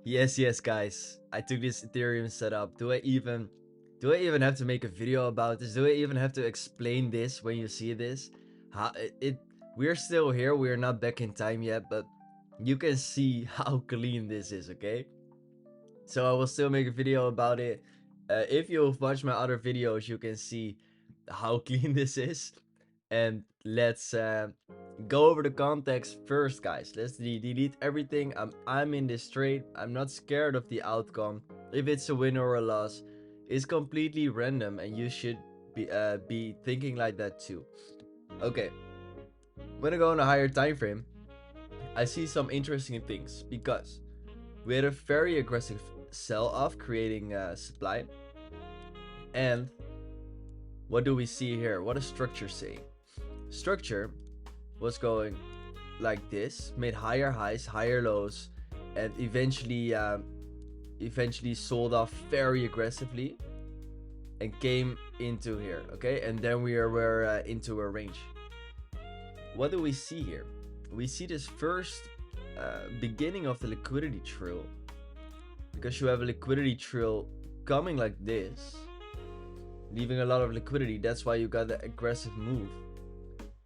Yes, guys. I took this Ethereum setup. Do I even have to make a video about this? Do I even have to explain this when you see this? How we're still here. We're not back in time yet, but you can see how clean this is, okay? So I will still make a video about it. If you've watched my other videos, you can see how clean this is. And let's go over the context first, guys. Let's delete everything. I'm in this trade. I'm not scared of the outcome. If it's a win or a loss, it's completely random, and you should be thinking like that too. Okay, when I go on a higher time frame, I see some interesting things because we had a very aggressive sell-off, creating supply. And what do we see here? What is structure saying? Structure was going like this, made higher highs, higher lows, and eventually sold off very aggressively and came into here. Okay, and then we're into a range. What do we see here? We see this first beginning of the liquidity trail, because you have a liquidity trail coming like this, leaving a lot of liquidity. That's why you got the aggressive move.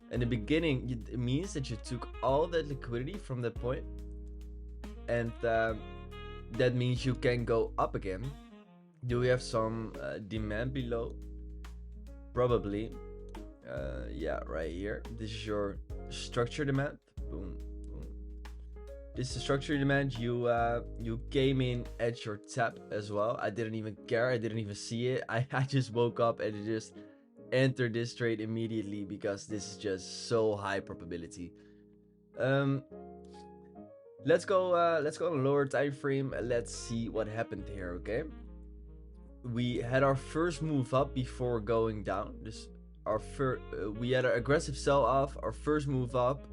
In the beginning, it means that you took all that liquidity from that point, and that means you can go up again. Do we have some demand below? Probably. Yeah, right here. This is your structure demand. Boom, boom. This is the structure demand. You came in at your tap as well. I didn't even care. I didn't even see it. I just woke up and it just entered this trade immediately because this is just so high probability. Let's go on a lower time frame. Let's see what happened here. Okay, we had our first move up before going down. This we had an aggressive sell off. Our first move up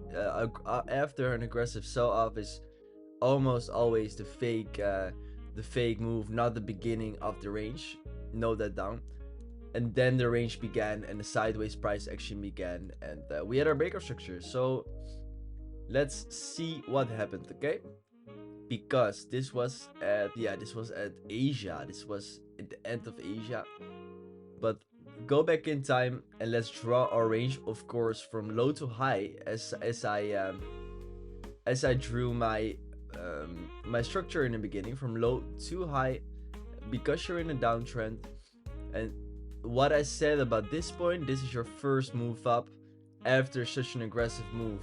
after an aggressive sell off is almost always the fake move, not the beginning of the range. Note that down. And then the range began and the sideways price action began, and we had our breakout structure. So let's see what happened. Okay, because this was at Asia. This was at the end of Asia. But go back in time and let's draw our range, of course, from low to high, as I drew my my structure in the beginning, from low to high, because you're in a downtrend. And what I said about this point, this is your first move up after such an aggressive move,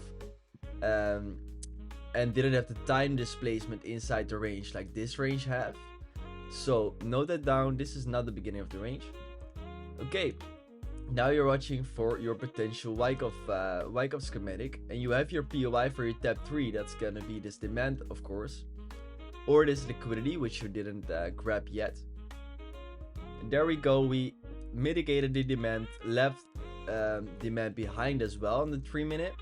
and didn't have the time displacement inside the range like this range have. So note that down. This is not the beginning of the range. Okay, now you're watching for your potential Wyckoff schematic, and you have your POI for your tap 3. That's gonna be this demand, of course, or this liquidity, which you didn't grab yet. And there we go. We mitigated the demand, left demand behind as well on the 3-minute.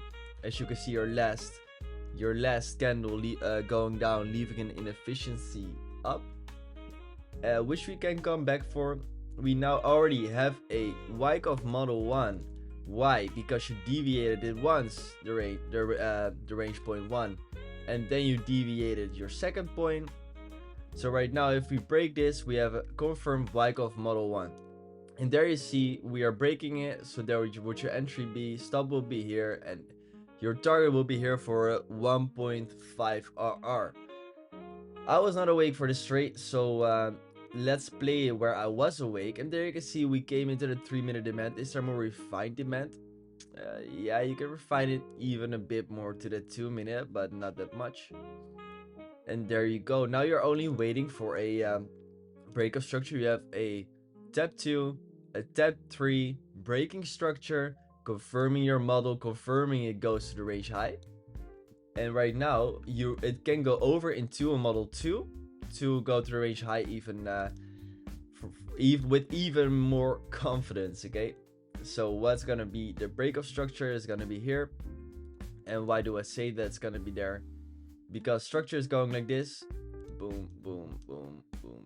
As you can see, your last candle going down, leaving an inefficiency up, which we can come back for. We now already have a Wyckoff Model 1. Why? Because you deviated it once, the range point 1, and then you deviated your second point. So right now, if we break this, we have a confirmed Wyckoff Model 1. And there you see we are breaking it. So there would your entry be. Stop will be here, and your target will be here for a 1.5 RR. I was not awake for this trade, so let's play where I was awake. And there you can see we came into the 3-minute demand. Is there more refined demand? Yeah, you can refine it even a bit more to the 2-minute, but not that much. And there you go. Now you're only waiting for a breakout structure. You have a tap 2, a tap 3, breaking structure, confirming your model, confirming it goes to the range high. And right now, it can go over into a model 2 to go to the range high, even with even more confidence. Okay, so what's gonna be the breakout structure is gonna be here. And why do I say that it's gonna be there? Because structure is going like this. Boom, boom, boom, boom, boom.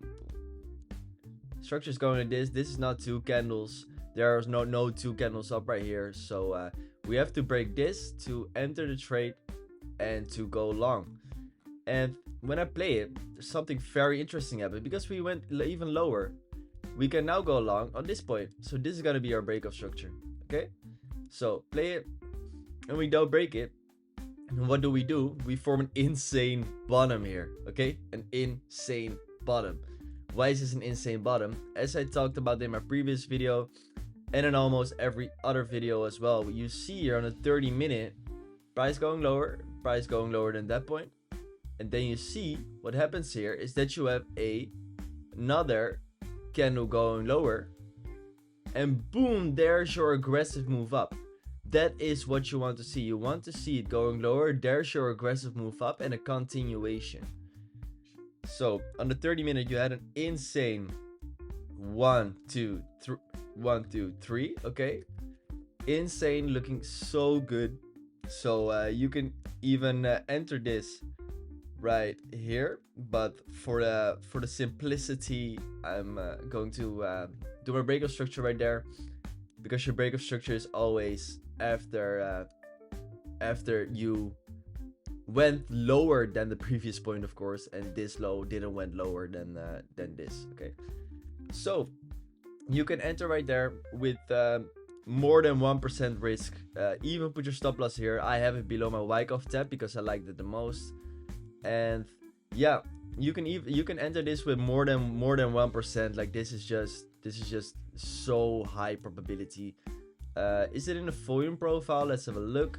Structure is going like this. This is not 2 candles. There's no 2 candles up right here. So we have to break this to enter the trade and to go long. And when I play it, there's something very interesting happened because we went even lower. We can now go long on this point. So this is gonna be our breakup structure. Okay, so play it, and we don't break it. And what do? We form an insane bottom here. Okay, an insane bottom. Why is this an insane bottom? As I talked about in my previous video, and in almost every other video as well, you see here on a 30-minute, price going lower than that point. And then you see what happens here is that you have another candle going lower, and boom, there's your aggressive move up. That is what you want to see. You want to see it going lower. There's your aggressive move up and a continuation. So on the 30-minute, you had an insane 1, 2, 3. Okay, insane, looking so good. So you can even enter this right here, but for the simplicity, I'm going to do my breakup structure right there, because your breakup structure is always after you went lower than the previous point, of course, and this low didn't went lower than this. Okay, so you can enter right there with more than 1% risk. Even put your stop loss here. I have it below my Wyckoff tab because I liked it the most. And yeah, you can enter this with more than 1%. Like this is just so high probability. Is it in the volume profile? Let's have a look.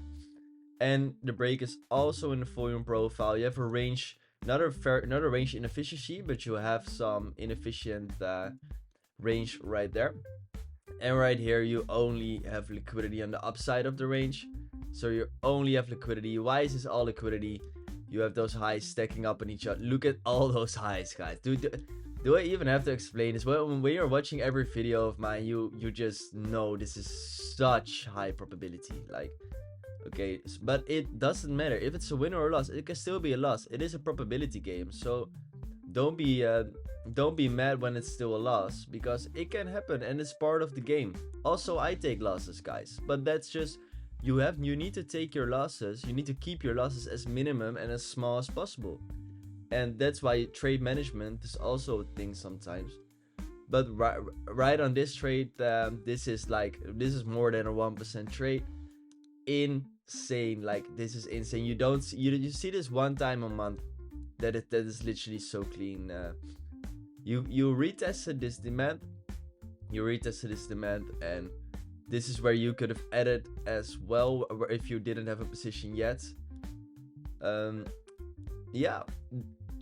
And the break is also in the volume profile. You have a range, another range inefficiency, but you have some inefficient range right there. And right here you only have liquidity on the upside of the range, so you only have liquidity. Why is this all liquidity? You have those highs stacking up on each other. Look at all those highs, guys. Do I even have to explain this? When you're watching every video of mine, you just know this is such high probability. Like, okay, but it doesn't matter if it's a win or a loss. It can still be a loss. It is a probability game, so don't be mad when it's still a loss, because it can happen and it's part of the game. Also, I take losses, guys, but that's just, you need to take your losses. You need to keep your losses as minimum and as small as possible. And that's why trade management is also a thing sometimes. But right on this trade, this is more than a 1% trade. Insane. Like, this is insane. You see this one time a month. That is literally so clean. You retested this demand. And this is where you could have added as well if you didn't have a position yet. Yeah,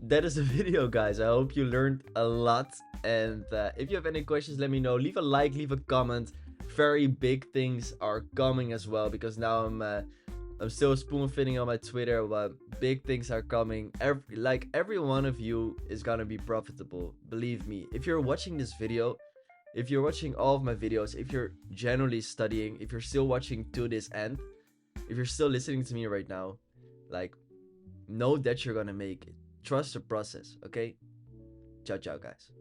that is the video, guys. I hope you learned a lot. And if you have any questions, let me know. Leave a like, leave a comment. Very big things are coming as well, because now I'm still spoon feeding on my Twitter, but big things are coming. Every one of you is gonna be profitable. Believe me. If you're watching this video, if you're watching all of my videos, if you're generally studying, if you're still watching to this end, if you're still listening to me right now, like, know that you're gonna make it. Trust the process, okay? Ciao, ciao, guys.